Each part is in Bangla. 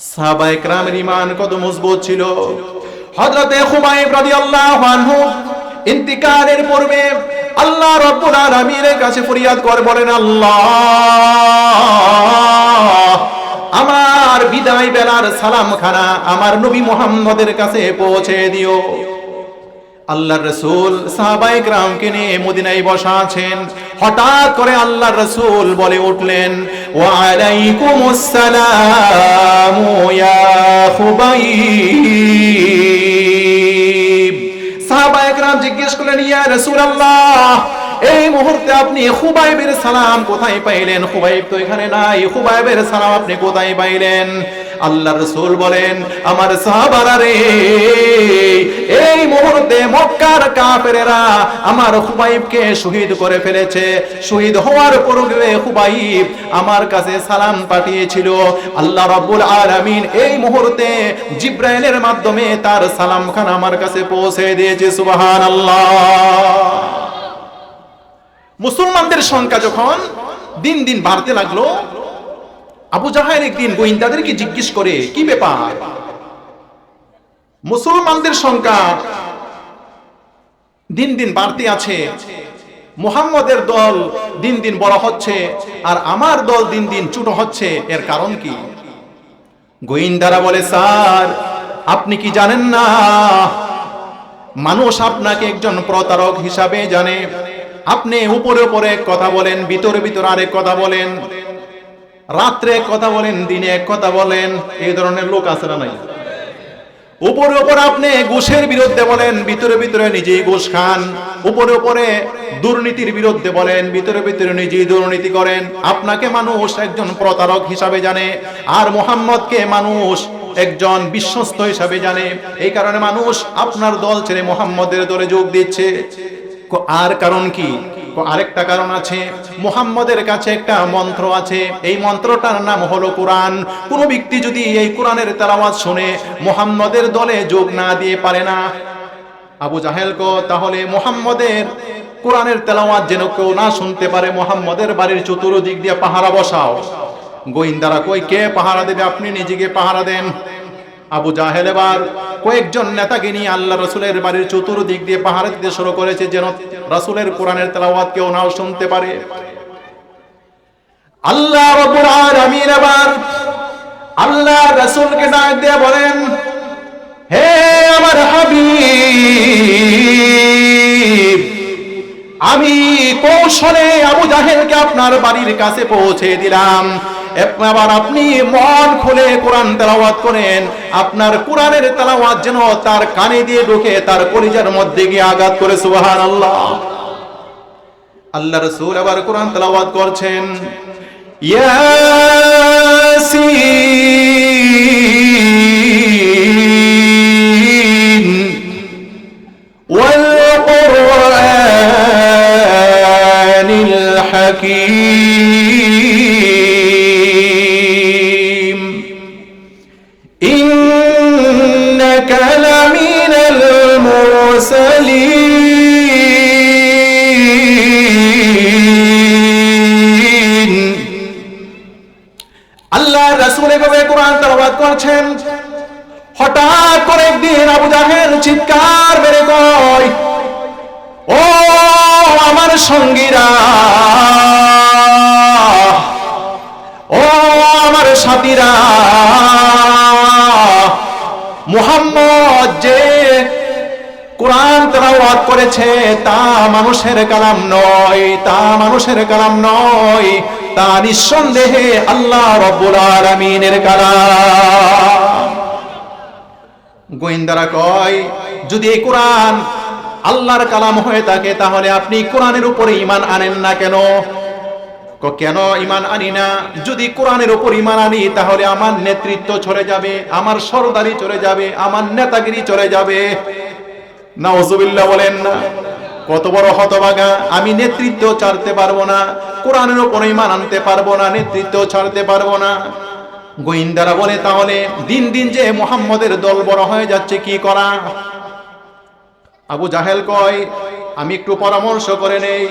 সাহাবায়ে কেরামের ঈমান কত মজবুত ছিল। হযরতে খুবাইব রাদিয়াল্লাহু আনহু ইন্তিকালের পূর্বে আল্লাহ রাব্বুল আলামিনের কাছে ফরিয়াদ করে বলেন, আল্লাহ, আমার বিদায় বেলার সালামখানা আমার নবী মুহাম্মদের কাছে পৌঁছে দিও। আল্লাহর রাসূল সাহাবায়ে কেরামকে নিয়ে মদিনায় বসা আছেন। হঠাৎ করে আল্লাহর রাসূল বলে উঠলেন, ওয়া আলাইকুমুস সালাম ইয়া খুবাইব। সাহাবায়ে কেরাম জিজ্ঞেস করলেন, ইয়া রাসূলুল্লাহ, এই মুহূর্তে আপনি খুবাইবের সালাম কোথায় পাইলেন? খুবাইব তো এখানে নাই, খুবাইবের সালাম আপনি কোথায় পাইলেন? আল্লাহর রাসূল বলেন, আমার সাহাবারা রে, এই মুহূর্তে মক্কার কাফেরেরা আমার খুবাইবকে শহীদ করে ফেলেছে। শহীদ হওয়ার পূর্বে খুবাইব আমার কাছে সালাম পাঠিয়েছিল। আল্লাহ রাব্বুল আলামিন এই মুহূর্তে জিবরাইলের মাধ্যমে তার সালামখানা আমার কাছে পৌঁছে দিয়েছে। সুবহানাল্লাহ। মুসলমানদের সংখ্যা যখন দিন দিন বাড়তে লাগলো, আবু জাহেল একদিন গোয়েন্দাদেরকে জিজ্ঞেস করে, কি ব্যাপার, মুসলমানদের সংখ্যা দিন দিন বাড়তে আছে, মুহাম্মদের দল দিন দিন বড় হচ্ছে আর আমার দল দিন দিন ছোট হচ্ছে, এর কারণ কি? গোয়েন্দারা বলে, স্যার, আপনি কি জানেন না, মানুষ আপনাকে একজন প্রতারক হিসাবে জানে। আপনি উপরে উপরে এক কথা বলেন, ভিতরে ভিতরে আরেক কথা বলেন, রাত্রে এক কথা বলেন, দিনে এক কথা বলেন। এই ধরনের লোক আছে না নাই? উপরে উপরে আপনি ঘুষের বিরুদ্ধে বলেন, ভিতরে ভিতরে নিজেই ঘুষ খান। উপরে উপরে দুর্নীতির বিরুদ্ধে বলেন, ভিতরে ভিতরে নিজেই দুর্নীতি করেন। আপনাকে মানুষ একজন প্রতারক হিসাবে জানে, আর মুহাম্মদকে মানুষ একজন বিশ্বস্ত হিসাবে জানে। এই কারণে মানুষ আপনার দল ছেড়ে মুহাম্মদের দলে যোগ দিচ্ছে। আর কারণ কি? আরেকটা কারণ আছে, মুহাম্মদের কাছে একটা মন্ত্র আছে, এই মন্ত্রটার নাম হলো কোরআন। কোন ব্যক্তি যদি এই কোরআনের তেলাওয়াত শুনে মুহাম্মদের দলে যোগ না দিয়ে পারে না। আবু জাহেল কো, তাহলে মুহাম্মদের কোরআনের তেলাওয়াত যেন কেউ না শুনতে পারে, মুহাম্মদের বাড়ির চতুর্দিক দিয়ে পাহারা বসাও। গোয়েন্দারা কই, কে পাহারা দেবে? আপনি নিজেকে পাহারা দেন। আবু জাহেল এবার কয়েকজন নেতাকে নিয়ে আল্লাহ রাসূলের বাড়ির চতুর্দিক দিয়ে পাহারা দিতে শুরু করেছে, যেন রাসূলের কোরআনের তেলাওয়াত কেউ নাও শুনতে পারে। আল্লাহ রাব্বুল আলামিন এবার আল্লাহ রাসূলকে ডাক দিয়ে বলেন, হে আমার হাবিব, আমি কৌশলে আবু জাহেলকে আপনার বাড়ির কাছে পৌঁছে দিলাম। এবার আপনি মন খুলে কোরআন তেলাওয়াত করেন। আপনার কোরআনের তেলাওয়াত যেন তার কানে দিয়ে ঢুকে তার কলিজার মধ্যে গিয়ে আঘাত করে। সুবহানাল্লাহ। আল্লাহ রাসূল আবার কোরআন তেলাওয়াত করছেন, ইয়াসিন ওয়াল কুরআনিল হাকীম ইন্নাকা লামিনাল মুরসালিন। আল্লাহ রাসূল এভাবে কোরআন তেলাওয়াত করছেন। হঠাৎ করে একদিন আবু জাহেল চিৎকার মেরে কয়, ও আমার সঙ্গীরা, ও আমার সাথীরা, মুহাম্মদ যে কোরআন তেলাওয়াত করেছে তা মানুষের কালাম নয়, তা মানুষের কালাম নয়, তা নিঃসন্দেহে আল্লাহ রাব্বুল আলামিনের কালাম। গোয়েন্দারা কয়, যদি এই কোরআন আল্লাহর কালাম হয়ে থাকে তাহলে আপনি কোরআনের উপরে ঈমান আনেন না কেন? কেন ঈমান আনি না? যদি কোরআনের উপর ঈমান আনি তাহলে আমার নেতৃত্ব চলে যাবে, আমার সরদারি চলে যাবে, আমার নেতাগিরি চলে যাবে। নাউজুবিল্লাহ বলেন না? কত বড় হতভাগা! আমি নেতৃত্ব ছাড়তে পারবো না, কোরআনের উপর ঈমান আনতে পারবো না, নেতৃত্ব ছাড়তে পারবো না। গোয়েন্দারা বলে, তাহলে দিন দিন যে মুহাম্মদের দল বড় হয়ে যাচ্ছে, কি করা? আবু জাহেল কয়, আমি একটু পরামর্শ করে নেই।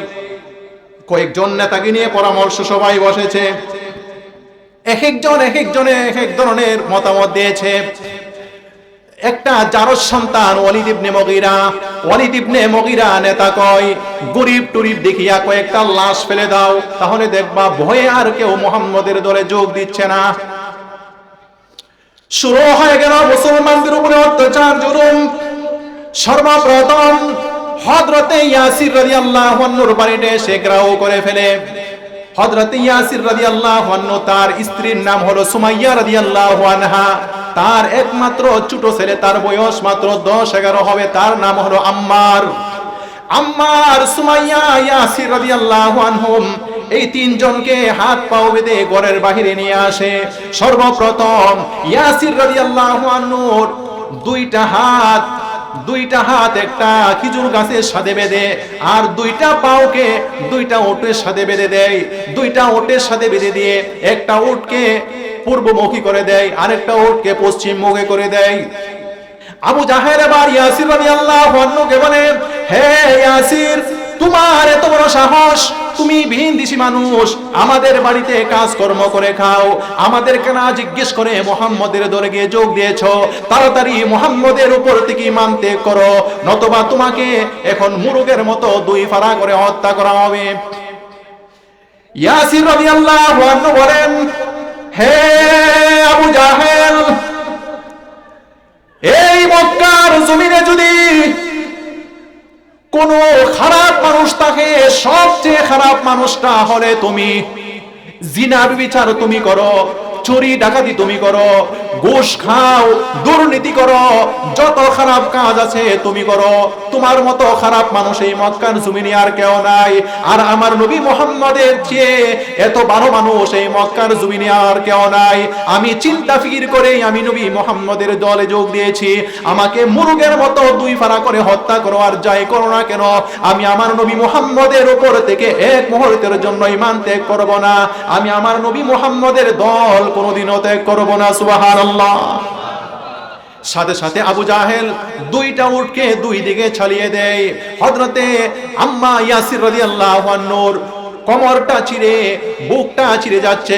কয়েকজন নেতাকে নিয়ে পরামর্শ সবাই বসেছে। এক একজনে এক এক ধরনের মতামত দিয়েছে। একটা জারজ সন্তান ওয়ালিদ ইবনে মুগীরা নেতা কয়, গরিব টুরিব দেখিয়া কয়েকটা লাশ ফেলে দাও, তাহলে দেখবা ভয়ে আর কেউ মুহাম্মদের দলে যোগ দিচ্ছে না। শুরু হয়ে গেল মুসলমানদের উপরে অত্যাচার জুলুম। সর্বপ্রথম হযরতে ইয়াসির রাদিয়াল্লাহু আনহুর বাড়িতে এসে ঘেরাও করে ফেলে। হযরতে ইয়াসির রাদিয়াল্লাহু আনহু, তার স্ত্রীর নাম হলো সুমাইয়া রাদিয়াল্লাহু আনহা, তার একমাত্র ছোট ছেলে, তার বয়স মাত্র 10-11 হবে, তার নাম হলো আম্মার, সুমাইয়া, ইয়াসির রাদিয়াল্লাহু আনহুম, এই তিনজনকে হাত পা বেঁধে ঘরের বাহিরে নিয়ে আসে। সর্বপ্রথম ইয়াসির রাদিয়াল্লাহু আনহুর দুইটা হাত একটা খেজুর গাছের সাথে বেঁধে, আর দুইটা পাওকে দুইটা ওটের সাথে বেঁধে দেয়। দুইটা ওটের সাথে বেঁধে দিয়ে একটা উটকে পূর্বমুখী করে দেয়, আরেকটা উটকে পশ্চিমমুখী করে দেয়। আবু জাহেল এবার ইয়াসির রাদিয়াল্লাহু আনহুকে বলে, হে ইয়াসির, তোমার এত বড় সাহস, তুমি ভিনদেশী মানুষ, আমাদের বাড়িতে কাজকর্ম করে খাও, আমাদেরকে না জিজ্ঞেস করে মুহাম্মদের দলে গিয়ে যোগ দিয়েছো, তাড়াতাড়ি মুহাম্মদের উপর থেকে ঈমান ত্যাগ করো, নতুবা তোমাকে এখন মুরগের মতো 2 ফাড়া করে হত্যা করা হবে। ইয়াসির রাদিয়াল্লাহু আনহু বলেন, হে আবু জাহেল, এই মক্কার জমিনে যদি কোন খারাপ মানুষ থাকে, সবচেয়ে খারাপ মানুষটা হলে তুমি। জিনা ব্যভিচার তুমি করো, চুরি ডাকাতি তুমি করো, ঘুষ খাও, দুর্নীতি করো, যত খারাপ কাজ আছে তুমি করো। তোমার মতো খারাপ মানুষ এই মক্কার জমিনে আর কেউ নাই। আর আমার নবী মুহাম্মদের চেয়ে এত ভালো মানুষ এই মক্কার জমিনে আর কেউ নাই। আমি চিন্তা ফিকির করে আমি নবী মুহাম্মদের দলে যোগ দিয়েছি। আমাকে মুরগের মতো 2 ফাড়া করে হত্যা করো আর যাই করো না কেন, আমি আমার নবী মুহাম্মদের উপর থেকে এক মুহূর্তের জন্য ঈমান ত্যাগ করব না। আমি আমার নবী মুহাম্মদের দল কোনোদিনও ত্যাগ করব না। সুবহানাল্লাহ। সাথে সাথে আবু জাহেল 2টা উটকে 2 দিকে ছাড়িয়ে দেয়। হযরতে আম্মা ইয়াসির রাদিয়াল্লাহু আনহুর কোমরটা চিরে, বুকটা চিরে যাচ্ছে,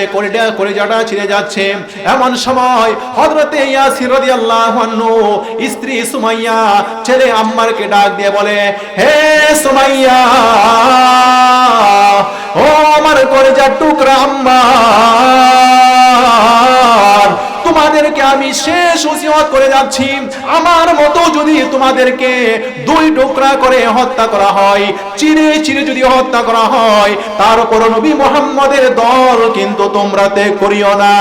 কলিজাটা চিরে যাচ্ছে। এমন সময় হযরতে ইয়াসির রাদিয়াল্লাহু আনহু স্ত্রী সুমাইয়া ছেলে আম্মারকে ডাক দিয়ে বলে, হে সুমাইয়া, ও আমার কলিজার টুকরা আম্মার, তোমাদেরকে আমি শেষ ওসিয়ত করে যাচ্ছি, আমার মতো যদি তোমাদেরকে 2 টুকরা করে হত্যা করা হয়, চিরে চিরে যদি হত্যা করা হয়, তারপর নবী মুহাম্মদের দল কিন্তু তোমরা ত্যাগ করিও না।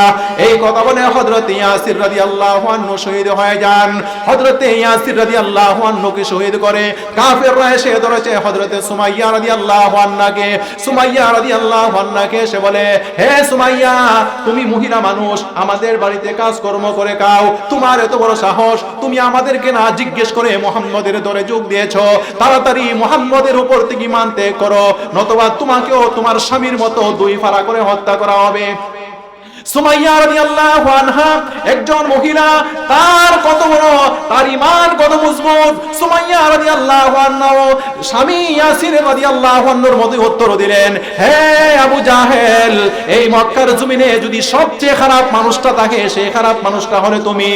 এই কথা বলে হযরতে ইয়াসির রাদিয়াল্লাহু আনহু শহীদ হয়ে যান। হযরতে ইয়াসির রাদিয়াল্লাহু আনহুকে শহীদ করে কাফেররা এসে ধরেছে হযরতে সুমাইয়া রাদিয়াল্লাহু আনহাকে। সুমাইয়া রাদিয়াল্লাহু আনহাকে এসে বলে, হে সুমাইয়া, তুমি মহিলা মানুষ, আমাদের বাড়িতে কাজকর্ম করে খাও, তোমার এত বড় সাহস, তুমি আমাদেরকে না জিজ্ঞেস করে মুহাম্মদের দলে যোগ দিয়েছো, তাড়াতাড়ি মুহাম্মদের উপর থেকে ঈমান ত্যাগ করো, নতুবা তোমাকেও তোমার স্বামীর মতো 2 ফাড়া করে হত্যা করা হবে। সুমাইয়া রাদিয়াল্লাহু আনহা একজন মহিলা, তার কত বড়, তার ঈমান কত মজবুত। সুমাইয়া রাদিয়াল্লাহু আনহা স্বামী ইয়াসির রাদিয়াল্লাহু আনহুর মধ্যে উত্তর দিলেন, হে আবু জাহেল, এই মক্কার জমিনে যদি সবচেয়ে খারাপ মানুষটা থাকে, সেই খারাপ মানুষটা হলে তুমি।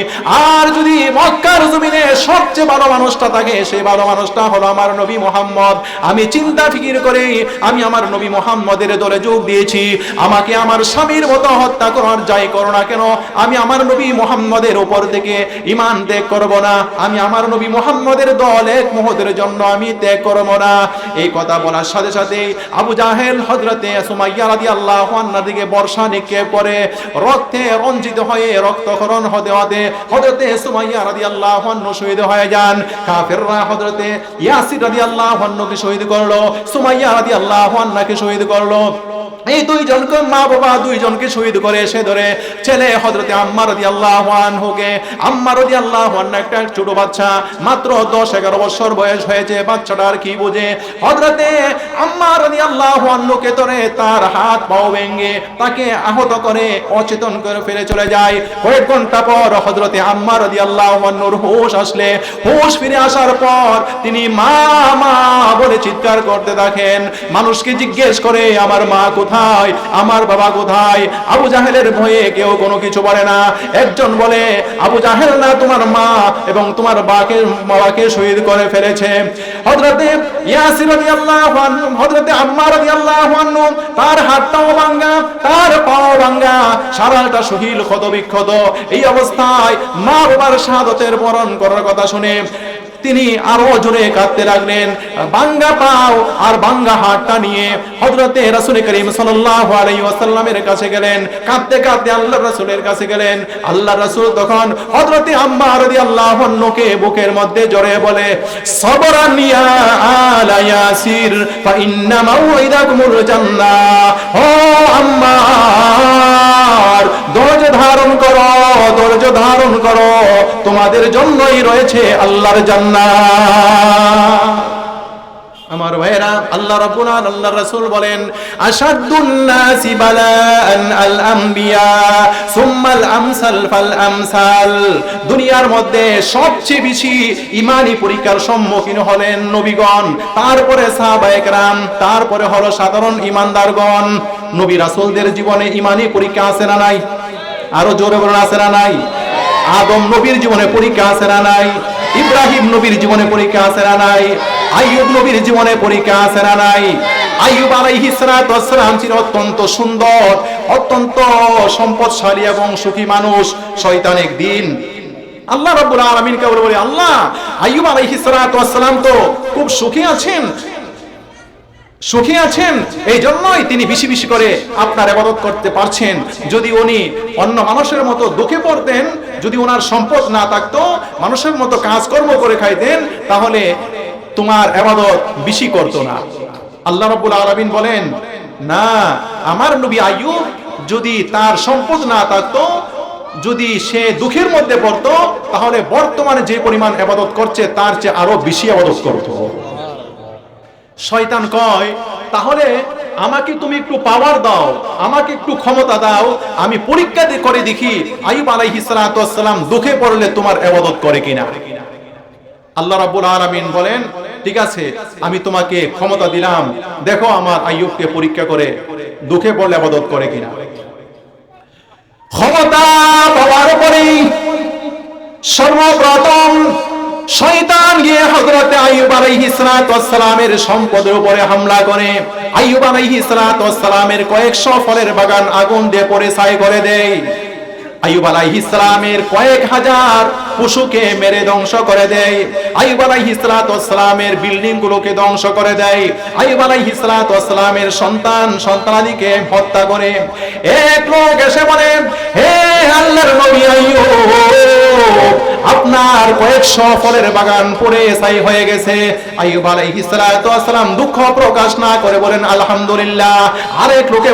আর যদি মক্কার জমিনে সবচেয়ে ভালো মানুষটা থাকে, সেই ভালো মানুষটা হলো আমার নবী মুহাম্মদ। আমি চিন্তা ফিকির করে আমি আমার নবী মুহাম্মদের দলে যোগ দিয়েছি। আমাকে আমার স্বামীর মতো হত্যা করার যাই করো না কেন, আমি আমার নবী মুহাম্মদের উপর থেকে ঈমান ত্যাগ করব না। আমি আমার নবী মুহাম্মদের দল এক মুহূর্তের জন্য আমি ত্যাগ করব না। এই কথা বলার সাথে সাথে আবু জাহেল হযরতে সুমাইয়া রাদিয়াল্লাহু আনহার দিকে বর্ষা নিক্ষেপ করে, রক্তে রঞ্জিত হয়ে রক্তক্ষরণ হতে হতে হযরতে সুমাইয়া রাদিয়াল্লাহু আনহু শহীদ হয়ে যান। কাফেররা হযরতে ইয়াসির রাদিয়াল্লাহু আনহুকে শহীদ করলো, সুমাইয়া রাদিয়াল্লাহু আনহাকে শহীদ করলো। এই 2 জনকে মা বাবা 2 জনকে শহীদ করে এসে ধরে ছেলে হযরতে আম্মার রাদিয়াল্লাহু আনহুকে। আম্মার রাদিয়াল্লাহু আনহা একটা ছোট বাচ্চা, মাত্র 10-11 বছর বয়স হয়েছে, বাচ্চাটা আর কি বুঝে। হযরতে আম্মার রাদিয়াল্লাহু আনহুকে ধরে তার হাত পাও ভেঙে তাকে আহত করে অচেতন করে ফেলে চলে যায়। কয়েক ঘন্টা পর হযরতে আম্মার রাদিয়াল্লাহু আনহুর হুঁশ আসলে, হুঁশ ফিরে আসার পর তিনি মা মা বলে চিৎকার করতে থাকেন। মানুষকে জিজ্ঞেস করে, আমার মা কোথায়? কোথায়, আমার বাবা কোথায়? আবু জাহেলের ভয়ে কেউ কোনো কিছু বলে না। একজন বলে, আবু জাহেল না, তোমার মা এবং তোমার বাবাকে শহীদ করে ফেলেছে। হযরতে ইয়াসির রাদিয়াল্লাহু আনহু, হযরতে আম্মার রাদিয়াল্লাহু আনহু, তার হাতটাও ভাঙা, তার পাও ভাঙা, সারাটা শরীর ক্ষতবিক্ষত। এই অবস্থায় মা বাবার শাহাদাতের বরণ করার কথা শুনে তিনি আরো জোরে কাঁদতে লাগলেন। ভাঙ্গা পাও আর ভাঙ্গা হাতটা নিয়ে হযরতে রাসূল করিম সাল্লাল্লাহু আলাইহি ওয়াসাল্লামের কাছে গেলেন। কাঁদতে কাঁদতে আল্লাহর রাসূলের কাছে গেলেন। আল্লাহর রাসূল তখন হযরতে আম্মার রাদিয়াল্লাহু আনহুকে বুকের মধ্যে জড়িয়ে বলে, সবরান ইয়া আলা ইয়াসির ফা ইন্না মাউইদাকুমুল জান্নাহ। ও আম্মার, ধৈর্য ধারণ করো, ধৈর্য ধারণ করো, তোমাদের জন্যই রয়েছে আল্লাহর জান্নাত। আমার ভাইরা, আল্লাহ রাব্বুল আলামিন, আল্লাহর রাসূল বলেন, আশাদ্দুন নাসি বালাআন আল আমবিয়া সুম্মাল আমসাল ফাল আমসাল। দুনিয়ার মধ্যে সবচেয়ে বেশি ঈমানি পরীক্ষার সম্মুখীন হলেন নবীগণ, তারপরে সাহাবায়ে কেরাম, তারপরে হলো সাধারণ ঈমানদারগণ। নবী রাসূলদের জীবনে ঈমানি পরীক্ষা আছে না নাই? আরো জোরে বলুন, আছে না নাই? আদম নবীর জীবনে পরীক্ষা আছে না নাই? ইব্রাহিম নবীর জীবনে পরীক্ষা আছে না নাই? আইয়ুব নবীর জীবনে পরীক্ষা আছে না নাই? আইয়ুব আলাইহিস সালাতু ওয়াস সালাম ছিল অত্যন্ত সুন্দর, অত্যন্ত সম্পদশালী এবং সুখী মানুষ। শয়তান একদিন আল্লাহ রাব্বুল আলামিনকে বলে, আল্লাহ, আইয়ুব আলাইহিস সালাতু ওয়াস সালাম তো খুব সুখী আছেন, সুখী আছেন, এই জন্যই তিনি বেশি বেশি করে আপনার ইবাদত করতে পারছেন। যদি উনি অন্য মানুষের মতো দুঃখে পড়তেন, যদি ওনার সম্পদ না থাকতো, মানুষের মতো কাজকর্ম করে খাইতেন, তাহলে তোমার ইবাদত বেশি করতো না। আল্লাহ রাব্বুল আলামিন বলেন, না, আমার নবী আইয়ুব যদি তার সম্পদ না থাকতো, যদি সে দুঃখের মধ্যে পড়তো, তাহলে বর্তমানে যে পরিমাণ ইবাদত করছে তার চেয়ে আরো বেশি ইবাদত করতো। শয়তান কয়, তাহলে আমাকে তুমি একটু পাওয়ার দাও, আমাকে একটু ক্ষমতা দাও, আমি পরীক্ষা করে দেখি আইয়ুব আলাইহিস সালাতু ওয়াস সালাম দুঃখে পড়লে তোমার ইবাদত করে কিনা। আল্লাহ রাব্বুল আলামিন বলেন, ঠিক আছে, আমি তোমাকে ক্ষমতা দিলাম, দেখো আমার আইয়ুবকে পরীক্ষা করে দুঃখে পড়লে ইবাদত করে কিনা। ক্ষমতা পাওয়ার পরেই সর্বপ্রথম শয়তান গিয়ে হযরতে আইয়ুব আলাইহিস সালাতু ওয়াস সালামের সম্পদের উপরে হামলা করে। আইয়ুব আলাইহিস সালাতু ওয়াস সালামের কয়েকশো ফলের বাগান আগুন দিয়ে পুড়ে ছাই করে দেয়। আইয়ুব আলাইহিস সালামের কয়েক হাজার পশুকে মেরে ধ্বংস করে দেয়। আইয়ুব আলাইহিস সালাতু ওয়াস সালামের বিল্ডিং গুলোকে ধ্বংস করে দেয়। আইয়ুব আলাইহিস সালাতু ওয়াস সালামের সন্তানাদিকে হত্যা করে। এক লোক এসে বলে, হে আল্লাহর নবী আইয়ুব, আপনার কয়েকশো ফলের বাগান পুড়ে ছাই হয়ে গেছে। আইয়ুব আলাইহিস সালাতু ওয়াস সালাম দুঃখ প্রকাশ না করে বলেন, আলহামদুলিল্লাহ। আরেক লোকে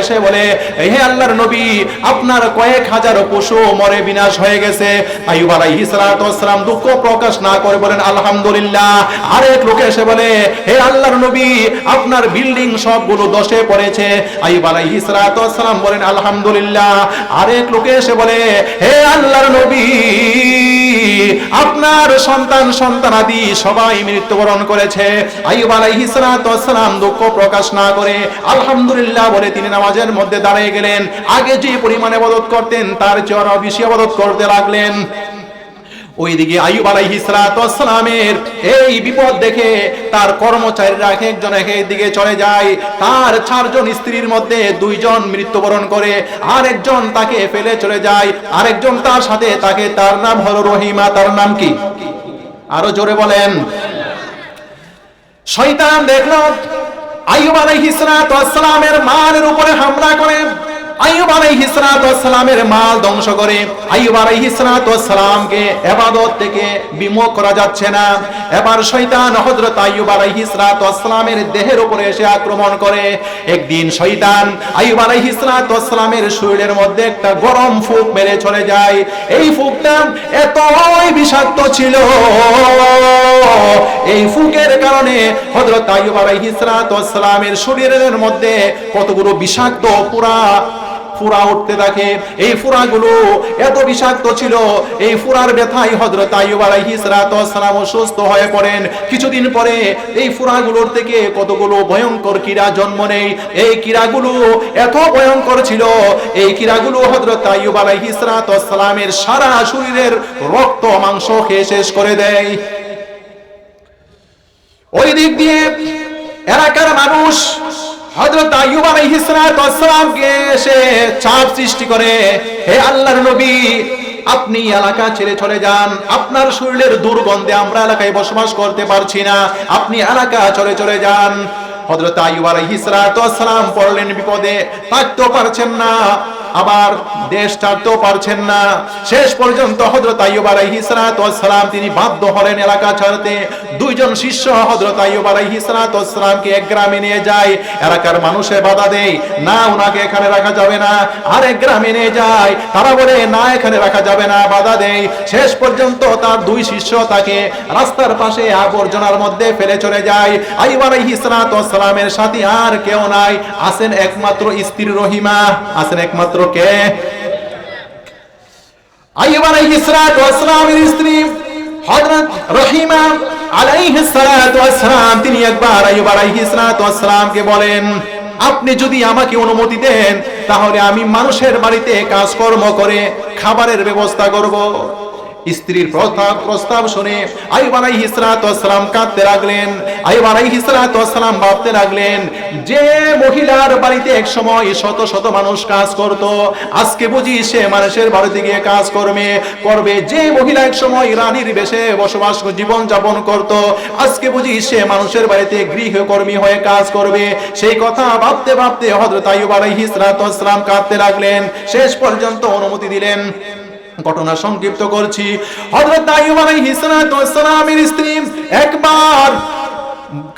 এসে বলে, হে আল্লাহর নবী, আপনার কয়েক হাজার পশু মরে বিনাশ হয়ে গেছে। আইয়ুব আলাইহিস সালাতু ওয়াস সালাম দুঃখ প্রকাশ না করে বলেন, আলহামদুলিল্লাহ। আরেক লোকে এসে বলে, হে আল্লাহর নবী, আপনার বিল্ডিং সবগুলো ধসে পড়েছে। আইয়ুব আলাইহিস সালাতু ওয়াস সালাম বলেন, আলহামদুলিল্লাহ। আরেক লোকে এসে বলে, হে আল্লাহর নবী, আপনার সন্তানাদি সবাই মৃত্যুবরণ করেছে। আইয়ুব আলাইহিস সালাতু ওয়াস সালাম দুঃখ প্রকাশ না করে আলহামদুলিল্লাহ বলে তিনি নামাজের মধ্যে দাঁড়িয়ে গেলেন। আগে যে পরিমাণে ইবাদত করতেন তার চেয়ে আরো বেশি ইবাদত করতে লাগলেন। ওইদিকে আইয়ুব আলাইহিস সালাতু ওয়াস সালামের এই বিপদ দেখে তার কর্মচারীরা একজন একের দিকে চলে যায়। তার 4 জন স্ত্রীর মধ্যে 2 জন মৃত্যুবরণ করে, আরেকজন তাকে ফেলে চলে যায়, আরেকজন তার সাথে থাকে। তার নাম হলো রহিমা। তার নাম কি? আরো জোরে বলেন। শয়তান দেখলো আইয়ুব আলাইহিস সালাতু ওয়াস সালামের মালের উপরে হামলা করে, আইয়ুব আলাইহিস সালাতু ওয়াস সালামের মাল ধ্বংস করে। আইয়ুব আলাইহিস সালাতু ওয়াস সালামকে ইবাদত থেকে বিমুখ করা যাচ্ছে না। এবার শয়তান হযরত আইয়ুব আলাইহিস সালাতু ওয়াস সালামের দেহের উপরে এসে আক্রমণ করে। একদিন শয়তান আইয়ুব আলাইহিস সালাতু ওয়াস সালামের শরীরের মধ্যে একটা গরম ফুঁক মেরে চলে যায়। এই ফুঁকটা এতই বিষাক্ত ছিল, এই ফুঁকের কারণে হযরত আইয়ুব আলাইহিস সালাতু ওয়াস সালামের শরীরের মধ্যে কতগুলো বিষাক্ত পুরা ফুরা উঠতে থাকে। এই ফুরাগুলো এত বিষাক্ত ছিল, এই ফুরার ব্যথায় হযরত আইয়ুব আলাইহিস সালাতু ওয়াস সালাম অসুস্থ হয়ে পড়েন। কিছুদিন পরে এই ফুরাগুলোর থেকে কতগুলো ভয়ঙ্কর কীড়া জন্ম নেয়। এই কীড়াগুলো এত ভয়ঙ্কর ছিল, এই কীড়াগুলো হযরত আইয়ুব আলাইহিস সালাতু ওয়াস সালামের সারা শরীরের রক্ত মাংস খেয়ে শেষ করে দেয়। ওই দিক দিয়ে এলাকার মানুষ হযরত আইয়ুব আলাইহিস সালাতু ওয়াস সালামকে এসে চাপ সৃষ্টি করে, হে আল্লাহর নবী, আপনি এলাকা ছেড়ে চলে যান, আপনার শরীরের দুর্গন্ধে আমরা এলাকায় বসবাস করতে পারছি না, আপনি এলাকা চলে যান। হযরত আইয়ুব আলাইহিস সালাতু ওয়াস সালাম পড়লেন বিপদে, থাকতেও পারছেন না, আবার দেশ ছাড়তেও পারছেন না। শেষ পর্যন্ত হযরত আইয়ুব আলাইহিস সালাতু ওয়াস সালাম তিনি বাধ্য হলেন এলাকা ছাড়তে। দুইজন শিষ্য হযরত আইয়ুব আলাইহিস সালাতু ওয়াস সালামকে এক গ্রামে নিয়ে যায়। এলাকার মানুষে বাধা দেয়, না ওনাকে এখানে রাখা যাবে না। আরেক গ্রামে নিয়ে যায়, তারা বলে না এখানে রাখা যাবে না, বাধা দেয়। শেষ পর্যন্ত তার দুই শিষ্য তাকে রাস্তার পাশে আবর্জনার মধ্যে ফেলে চলে যায়। আইয়ুব আলাইহিস সালাতু ওয়াস সালামের সাথী আর কেউ নাই, আছেন একমাত্র স্ত্রী রহিমা, আছেন একমাত্র কে? আইয়ুব আলাইহিস সালাতু ওয়াস সালামের স্ত্রী হযরত রহিমা আলাইহিস সালাতু ওয়াস সালাম তিনি একবার আইয়ুব আলাইহিস সালাতু ওয়াস সালামকে বলেন, আপনি যদি আমাকে অনুমতি দেন তাহলে আমি মানুষের বাড়িতে কাজকর্ম করে খাবারের ব্যবস্থা করব। স্ত্রীর প্রস্তাব শুনে আইয়ুব আলাইহিস সালাতু ওয়াস সালাম কাঁদতে লাগলেন। আইয়ুব আলাইহিস সালাতু ওয়াস সালাম ভাবতে লাগলেন, যে মহিলার বাড়িতে এক সময় শত শত মানুষ কাজ করত, আজকে বুঝি সে মানুষের বাড়িতে গিয়ে কাজ করবে। যে মহিলা এক সময় রানীর বেশে বসবাস জীবন যাপন করত, আজকে বুঝি সে মানুষের বাড়িতে গৃহকর্মী হয়ে কাজ করবে। সেই কথা ভাবতে ভাবতে হযরত আইয়ুব আলাইহিস সালাতু ওয়াস সালাম কাঁদতে লাগলেন। শেষ পর্যন্ত অনুমতি দিলেন। ঘটনা সংক্ষিপ্ত করছি। হযরত আইয়ুব আলাইহিস সালাতু ওয়াস সালামের স্ত্রী একবার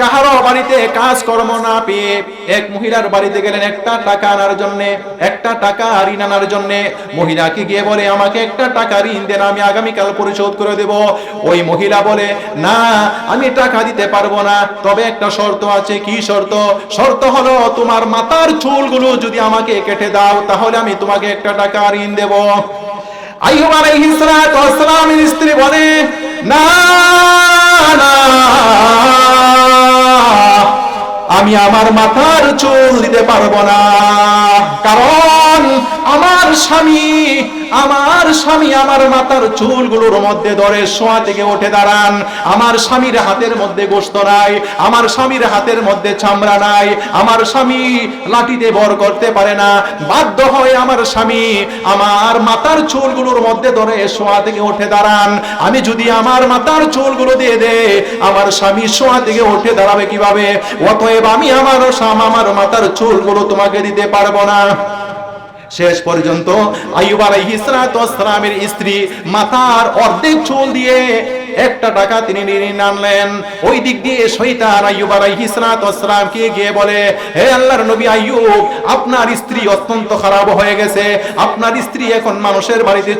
কাহারো বাড়িতে কাজকর্ম না পেয়ে এক মহিলার বাড়িতে গেলেন একটা টাকা আনার জন্য, একটা টাকা ঋণ আনার জন্য। মহিলাকে গিয়ে বলে, আমাকে একটা টাকা ঋণ দেন, আমি আগামীকাল পরিশোধ করে দেব। ওই মহিলা বলে, না আমি টাকা দিতে পারবো না, তবে একটা শর্ত আছে। কি শর্ত? শর্ত হলো তোমার মাথার চুলগুলো যদি আমাকে কেটে দাও তাহলে আমি তোমাকে একটা টাকা ঋণ দেব। আইয়ুব আলাইহিস সালাতু ওয়াস সালামের স্ত্রী বলে, না না, আমি আমার মাথার চুল দিতে পারবো না, কারণ আমার স্বামী আমার মাথার চুলগুলোর মধ্যে ধরে শোয়া থেকে উঠে দাঁড়ান। আমার স্বামীর হাতের মধ্যে গোশত নাই, আমার স্বামীর হাতের মধ্যে চামড়া নাই, আমার স্বামী লাঠিতে ভর করতে পারে না। বাধ্য হয়ে আমার স্বামী আমার মাথার চুলগুলোর মধ্যে ধরে শোয়া থেকে উঠে দাঁড়ান। আমি যদি আমার মাথার চুলগুলো দিয়ে দেই, আমার স্বামী শোয়া থেকে উঠে দাঁড়াবে কিভাবে? অতএব আমি আমার মাথার চুলগুলো তোমাকে দিতে পারবো না। শেষ পর্যন্ত আইয়ুব আলাইহিস সালাতু ওয়াস সালামের স্ত্রী মাথার অর্ধেক চুল দিয়ে একটা টাকা তিনি ঋণ আনলেন। ওই দিক দিয়ে শয়তান আইয়ুব আলাইহিস সালাতু ওয়াস সালামকে গিয়ে বলে, হে আল্লাহর নবী আইয়ুব, আপনার স্ত্রী অত্যন্ত খারাপ হয়ে গেছে। আপনার স্ত্রী এখন মানুষের বাড়িতে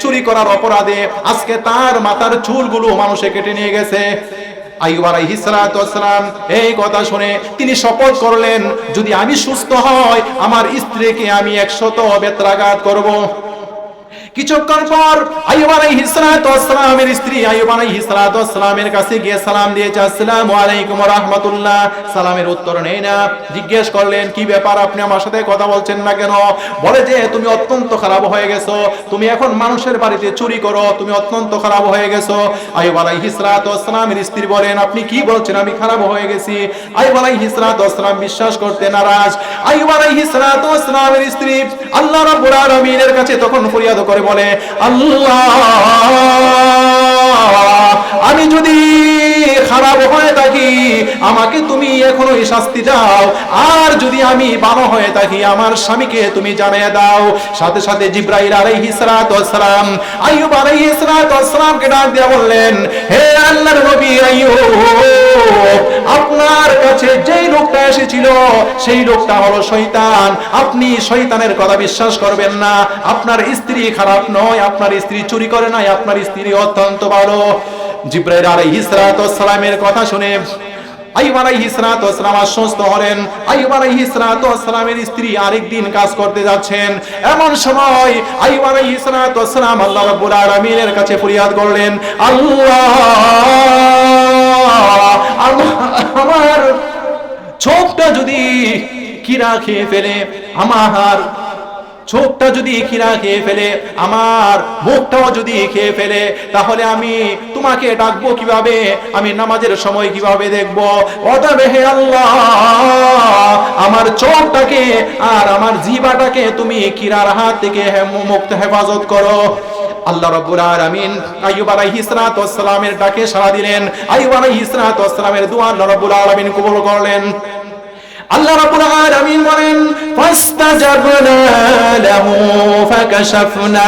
চুরি করার অপরাধে আজকে তার মাথার চুলগুলো মানুষে কেটে নিয়ে গেছে। আইয়ুব আলাইহিস সালাতু ওয়াস সালাম এই কথা শুনে তিনি শপথ করলেন, যদি আমি সুস্থ হই আমার স্ত্রীকে আমি 100 বেত্রাঘাত করব। কিছুক্ষণ পর আইয়ুব আলাইহিস সালাতু ওয়াস সালামের স্ত্রী আইয়ুব আলাইহিস সালাতু ওয়াস সালামের কাছে গিয়ে সালাম দিয়েছে, আসসালামু আলাইকুম ওয়া রাহমাতুল্লাহ। সালামের উত্তর নেই না। জিজ্ঞেস করলেন, কি ব্যাপার, আপনি আমার সাথে কথা বলছেন না কেন? বলে যে তুমি অত্যন্ত খারাপ হয়ে গেছো, তুমি এখন মানুষের বাড়িতে চুরি করো, তুমি অত্যন্ত খারাপ হয়ে গেছো। আইয়ুব আলাইহিস সালাতু ওয়াস সালামের স্ত্রী বলেন, আপনি কি বলছেন, আমি খারাপ হয়ে গেছি? আইয়ুব আলাইহিস সালাতু ওয়াস সালাম বিশ্বাস করতে নারাজ। আইয়ুব আলাইহিস সালাতু ওয়াস সালামের স্ত্রী আল্লাহ রাব্বুল আলামিনের কাছে তখন ফরিয়াদ করে বলে, আল্লাহ, আমি যদি খারাপ হয়ে থাকি আমাকে তুমি এখনো শাস্তি দাও, আর যদি আমি ভালো হয়ে থাকি আমার স্বামীকে তুমি জানিয়ে দাও। সাথে সাথে জিবরাইল আলাইহিস সালাতু ওয়াস সালাম আইয়ুব আলাইহিস সালাতু ওয়াস সালামকে ডাক দিয়ে বললেন, হে আল্লাহর নবী আইয়ুব, আপনার কাছে যেই লোকটা এসেছিল সেই লোকটা হলো শয়তান। আপনি শয়তানের কথা বিশ্বাস করবেন না। আপনার স্ত্রী খারাপ নয়, আপনার স্ত্রী চুরি করে নাই, আপনার স্ত্রী অত্যন্ত ভালো। জিবরাইল আলাইহিস সালাতু ওয়াস সালামের কথা শুনে আইয়ুব আলাইহিস সালাতু ওয়াস সালাম আশ্বস্ত হলেন। আইয়ুব আলাইহিস সালাতু ওয়াস সালামের স্ত্রী আরেকদিন কাজ করতে যাচ্ছেন। এমন সময় আইয়ুব আলাইহিস সালাতু ওয়াস সালাম আল্লাহ রাব্বুল আলামিনের কাছে ফরিয়াদ করলেন, আমার চোখটা যদি কিরা খেয়ে ফেলে, আমার চোখটা যদি খিরা খেয়ে ফেলে, আমার মুখটাও যদি খেয়ে ফেলে, তাহলে আমি তোমাকে ডাকবো কিভাবে, আমি নামাজের সময় কিভাবে দেখবো? অতএব হে আল্লাহ, আমার চোখটাকে আর আমার জিহ্বাটাকে তুমি কিরার হাত থেকে মুক্ত হেফাজত করো। আল্লাহ রাব্বুল আলামিন আইয়ুব আলাইহিস সালাতু ওয়াস সালামের ডাকে সাড়া দিলেন। আইয়ুব আলাইহিস সালাতু ওয়াস সালামের দোয়া আল্লাহ রাব্বুল আলামিন কবুল করলেন। আল্লাহ রাব্বুল আলামিন বলেন, ফাস্তাজাবনা লাহু ফাকাশাফনা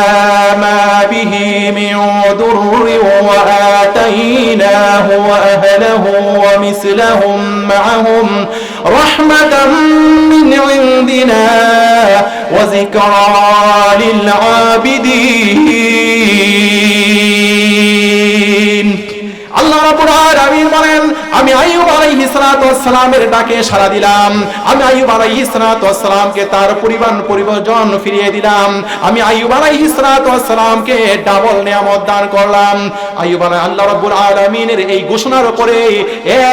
মা বিহি মিন দুররি ওয়া আতাইনাহু ওয়া আহলাহু ওয়া মিসলাহুম মাআহুম রাহমাতাম মিন ইনদিনা ওয়া যিকরা লিল আবিদিন। আল্লাহ রাব্বুল আলামিন বলেন, আমি আইয়ুব আলাইহিস সালাতু ওয়াস সালামের ডাকে সাড়া দিলাম। আমি আইয়ুব আলাইহিস সালাতু ওয়াস সালামকে তার পরিবর্তন ফিরিয়ে দিলাম। আমি আইয়ুব আলাইহিস সালাতু ওয়াস সালামকে ডাবল নিয়ামত দান করলাম। আইয়ুব আল্লাহ রাব্বুল আলামিনের এই ঘোষণার উপরে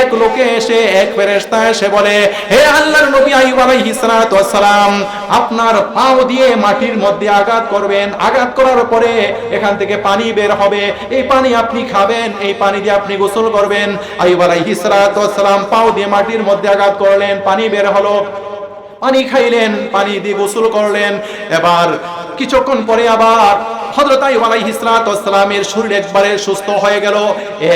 এক লোকে এসে, এক ফেরেশতা এসে বলে, হে আল্লাহর নবী আইয়ুব আলাইহিস সালাতু ওয়াস সালাম, আপনার পাও দিয়ে মাটির মধ্যে আঘাত করবেন। আঘাত করার পরে এখান থেকে পানি বের হবে। এই পানি আপনি খাবেন, এই পানি দিয়ে আপনি গোসল করবেন। আইয়ুব আলাইহিস সালাতু ওয়াস সালাম পাও দিয়ে মাটির মধ্যে আঘাত করলেন, পানি বের হলো, পানি খাইলেন, পানি দিয়ে গোসল করলেন। এবার কিছুক্ষণ পরে আবার হযরত আইয়ুব আলাইহিস সালাতু ওয়াস সালামের শরীর একবারে সুস্থ হয়ে গেল।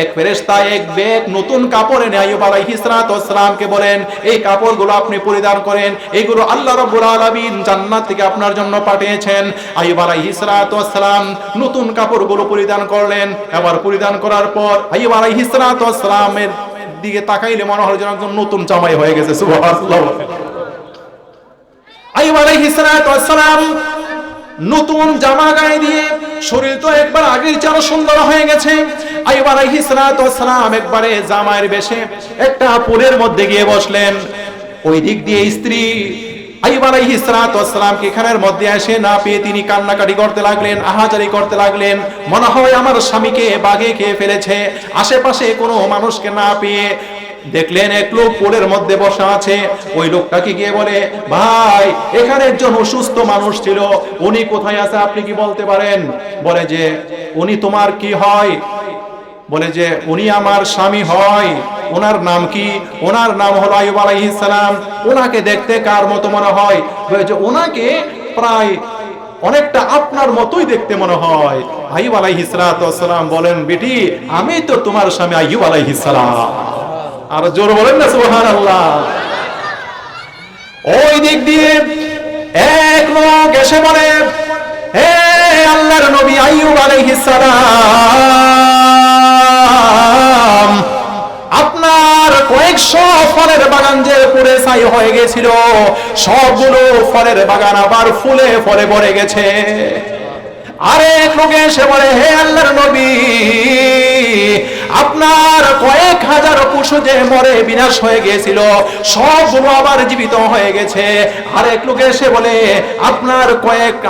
এক ফেরেশতা এক ব্যাগ নতুন কাপড় এনে আইয়ুব আলাইহিস সালাতু ওয়াস সালামকে বলেন, এই কাপড়গুলো আপনি পরিধান করেন, এগুলো আল্লাহ রাব্বুল আলামিন জান্নাত থেকে আপনার জন্য পাঠিয়েছেন। আইয়ুব আলাইহিস সালাতু ওয়াস সালাম নতুন কাপড়গুলো পরিধান করলেন। এবার পরিধান করার পর আইয়ুব আলাইহিস সালাতু ওয়াস সালামের দিকে তাকাইলে মনে হয় যেন একজন নতুন জামাই হয়ে গেছে। সুবহানাল্লাহ। আইয়ুব আলাইহিস সালাতু ওয়াস সালাম নতুন জামা গায়ে দিয়ে শরীর তো একবার আগের চেয়ে আরো সুন্দর হয়ে গেছে। আইয়ুব আলাইহিস সালাতু ওয়াস সালাম একবারে জামাইয়ের বেশে একটা পুলের মধ্যে গিয়ে বসলেন। ওই দিক দিয়ে স্ত্রী আইয়ুব আলাইহিস সালাতু ওয়াস সালামকে এখানের মধ্যে এসে না পেয়ে তিনি কান্নাকাটি করতে লাগলেন, আহাজারি করতে লাগলেন। মনে হয় আমার স্বামীকে বাঘে খেয়ে ফেলেছে। আশেপাশে কোনো মানুষকে না পেয়ে দেখলেন এক লোক পোলের মধ্যে বসা আছে। ওই লোকটাকে গিয়ে বলে, ভাই এখানে একজন অসুস্থ মানুষ ছিল, উনি কোথায় আছে আপনি কি বলতে পারেন? বলে যে, উনি তোমার কি হয়? বলে যে, উনি আমার স্বামী হয়। ওনার নাম কি? ওনার নাম হলো আইয়ুব আলাইহিস সালাম। ওনাকে দেখতে কার মতো মনে হয়? বলে যে, ওনাকে প্রায় অনেকটা আপনার মতোই দেখতে মনে হয়। আইয়ুব আলাইহিস সালাম বলেন, বেটি আমি তো তোমার স্বামী আইয়ুব আলাইহিস সালাম। আর জোর বলেন না সুবহানাল্লাহ। ওই দিক দিয়ে এক লোক এসে বলে, হে আল্লাহর নবী আইয়ুব আলাইহিস সালাম, আপনার কয়েকশো ফলের বাগান যে পুড়ে ছাই হয়ে গেছিল, সবগুলো ফলের বাগান আবার ফুলে ফলে ভরে গেছে। আরেক লোক এসে বলে, হে আল্লাহর নবী, আপনার কয়েক হাজার পশু যে মরে বিনাশ হয়ে গিয়েছিল, সবগুলো আবার জীবিত হয়ে গেছে। আরেক লোক এসে বলে,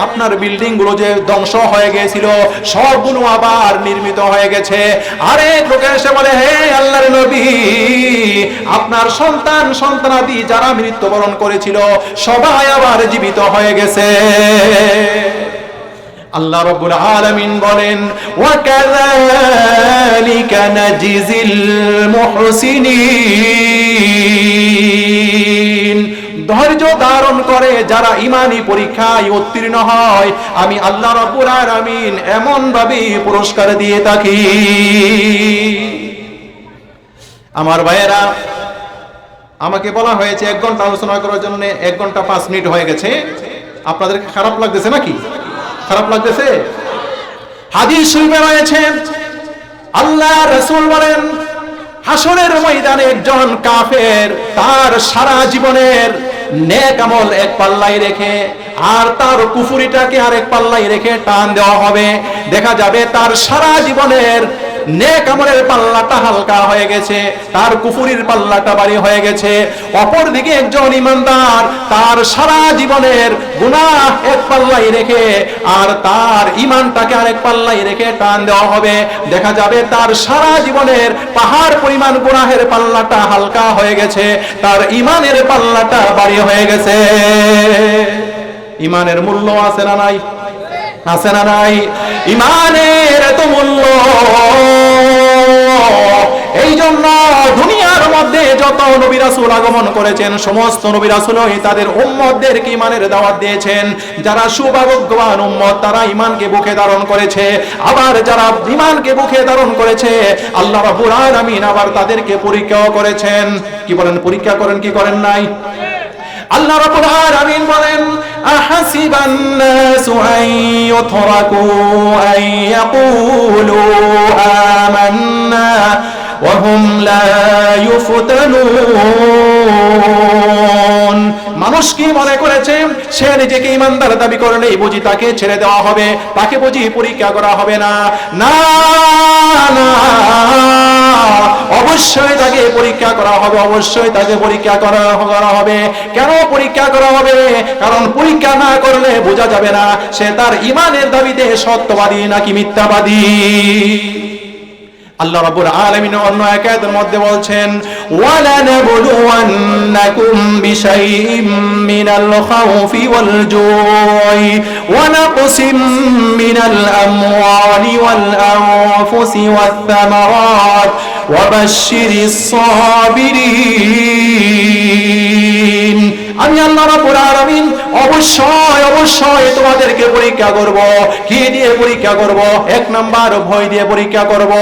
আপনার বিল্ডিং গুলো যে ধ্বংস হয়ে গিয়েছিল, সবগুলো আবার নির্মিত হয়ে গেছে। আরেক লোক এসে বলে, হে আল্লাহর নবী, আপনার সন্তানাদি যারা মৃত্যুবরণ করেছিল, সবাই আবার জীবিত হয়ে গেছে। আল্লাহ রাব্বুল আলামিন বলেন, ওয়া কাযালিকা নাজিজিল মুহসিনিন, ধৈর্য ধারণ করে যারা ঈমানি পরীক্ষায় উত্তীর্ণ হয়, আমি আল্লাহ রাব্বুল আলামিন এমন ভাবে পুরস্কার দিয়ে থাকি। আমার ভাইয়েরা, আমাকে বলা হয়েছে 1 ঘন্টা আলোচনা করার জন্য, 1 ঘন্টা 5 মিনিট হয়ে গেছে। আপনাদের খারাপ লাগতেছে নাকি? খারাপ লাগতেছে? হাদিস শরীফে রয়েছে, আল্লাহ রাসূল বলেন, হাসরের ময়দানে একজন কাফের তার সারা জীবনের নেক আমল এক পাল্লায় রেখে আর তার কুফরিটাকে আরেক পাল্লায় রেখে টান দেওয়া হবে। দেখা যাবে তার সারা জীবনের নেক আমলের পাল্লাটা হালকা হয়ে গেছে, তার কুফরির পাল্লাটা ভারী হয়ে গেছে। অপরদিকে একজন ইমানদার তার সারা জীবনের গুনাহ এক পাল্লায় রেখে আর তার ঈমানটাকে আরেক পাল্লায় রেখে টান দেওয়া হবে, দেখা যাবে তার সারা জীবনের পাহাড় পরিমাণ গুনাহের পাল্লাটা হালকা হয়ে গেছে, তার ঈমানের পাল্লাটা ভারী হয়ে গেছে। ঈমানের মূল্য আছে না নাই? আছে না নাই? ঈমানের এত মূল্য, এই জন্য দুনিয়ার মধ্যে যত নবী রাসূল আগমন করেছেন সমস্ত নবী রাসূলই তাদের উম্মতদেরকে ঈমানের দাওয়াত দিয়েছেন। যারা সুভাগ্যবান উম্মত তারা ঈমানকে বুকে ধারণ করেছে, আবার যারা ঈমানকে বুকে ধারণ করেছে আল্লাহ রাব্বুল আলামিন আবার তাদেরকে পরীক্ষাও করেছেন। কি বলেন? পরীক্ষা করেন কি করেন নাই? আল্লাহ রাব্বুল আলামিন বলেন, আহাসিবান নাসু আন ইউতরাকু আন ইয়াকুলু আমান্না ওয়া হুম লা ইউফতানুন। মানুষ কি মনে করেছে সে নিজেকে ইমানদার দাবি করলেই বুঝি তাকে ছেড়ে দেওয়া হবে, তাকে বুঝি পরীক্ষা করা হবে না? না না, অবশ্যই তাকে পরীক্ষা করা হবে, অবশ্যই তাকে পরীক্ষা করা হবে। কেন পরীক্ষা করা হবে? কারণ পরীক্ষা না করলে বোঝা যাবে না সে তার ঈমানের দাবিতে সত্যবাদী নাকি মিথ্যাবাদী। আল্লাহ রাব্বুল আলামিন অন্য এক আয়াতের মধ্যে বলছেন, ওয়ালানাবলুওয়ান্নাকুম বিশাইইম মিনাল খাউফি ওয়াল জুই ওয়া নাকসিম মিনাল আমওয়ালি ওয়াল আনফুসি ওয়াত থামারাত ওয়া বাশশিরিস সাবিরিন। আমি আল্লাহ রাব্বুল আলামিন অবশ্যই তোমাদেরকে পরীক্ষা করব। কি দিয়ে পরীক্ষা করব? এক নাম্বার ভয় দিয়ে পরীক্ষা করব,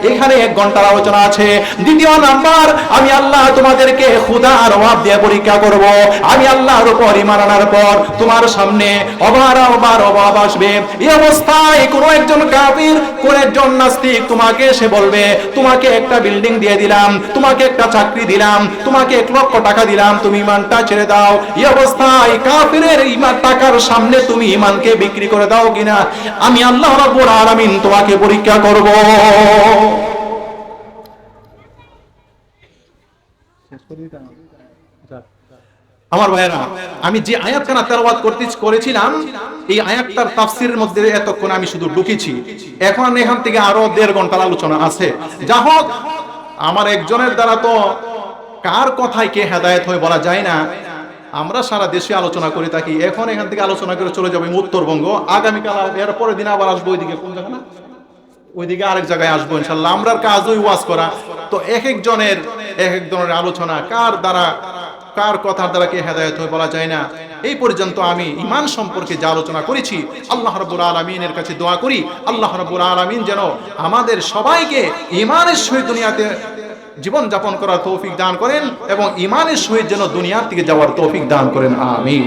এখানে 1 ঘন্টার আলোচনা আছে। দ্বিতীয় নাম্বার আমি আল্লাহ তোমাদেরকে ক্ষুধার অভাব দিয়ে পরীক্ষা করব। আমি আল্লাহর উপর ঈমান আনার পর তোমার সামনে অভাব আসবে। এই অবস্থায় কোন একজন কাফির, কোন একজন নাস্তিক তোমাকে এসে বলবে, তোমাকে একটা বিল্ডিং দিয়ে দিলাম, তোমাকে একটা চাকরি দিলাম, তোমাকে 1 লক্ষ টাকা দিলাম, তুমি ঈমানটা ছেড়ে দাও। এই অবস্থায় কাফিরের ঈমান টাকার সামনে তুমি ঈমানকে বিক্রি করে দাও কিনা? আমি আল্লাহ রাব্বুল আলামিন তোমাকে পরীক্ষা করব। আমার ভাইয়েরা, আমি যে আয়াতখানা তেলাওয়াত করেছিলাম এই আয়াতটার তাফসীরের মধ্যে এতক্ষণ আমি শুধু ঢুকেছি। এখন এখান থেকে আরো 1.5 ঘন্টার আলোচনা আছে। যা হোক, আমার একজনের দ্বারা তো কার কথায় কে হেদায়েত হয় বলা যায় না। আমরা সারা দেশে আলোচনা করে থাকি, এখন এখান থেকে আলোচনা করে চলে যাবো উত্তরবঙ্গ, আগামীকাল এর পরের দিন আবার আসবো ওইদিকে, কোন জায়গা না ওইদিকে আরেক জায়গায় আসবো ইনশাল্লাহ। আমরার কাজ ওই ওয়াজ করা। তো এক একজনের আলোচনা কার দ্বারা, কার কথার দ্বারা কে হেদায়েত হয় বলা যায় না। এই পর্যন্ত আমি ঈমান সম্পর্কে যে আলোচনা করেছি, আল্লাহ রাব্বুল আলামিনের কাছে দোয়া করি আল্লাহ রাব্বুল আলামিন যেন আমাদের সবাইকে ঈমানের সহিত দুনিয়াতে জীবন যাপন করার তৌফিক দান করেন এবং ঈমানের সহিত যেন দুনিয়ার থেকে যাওয়ার তৌফিক দান করেন। আমিন।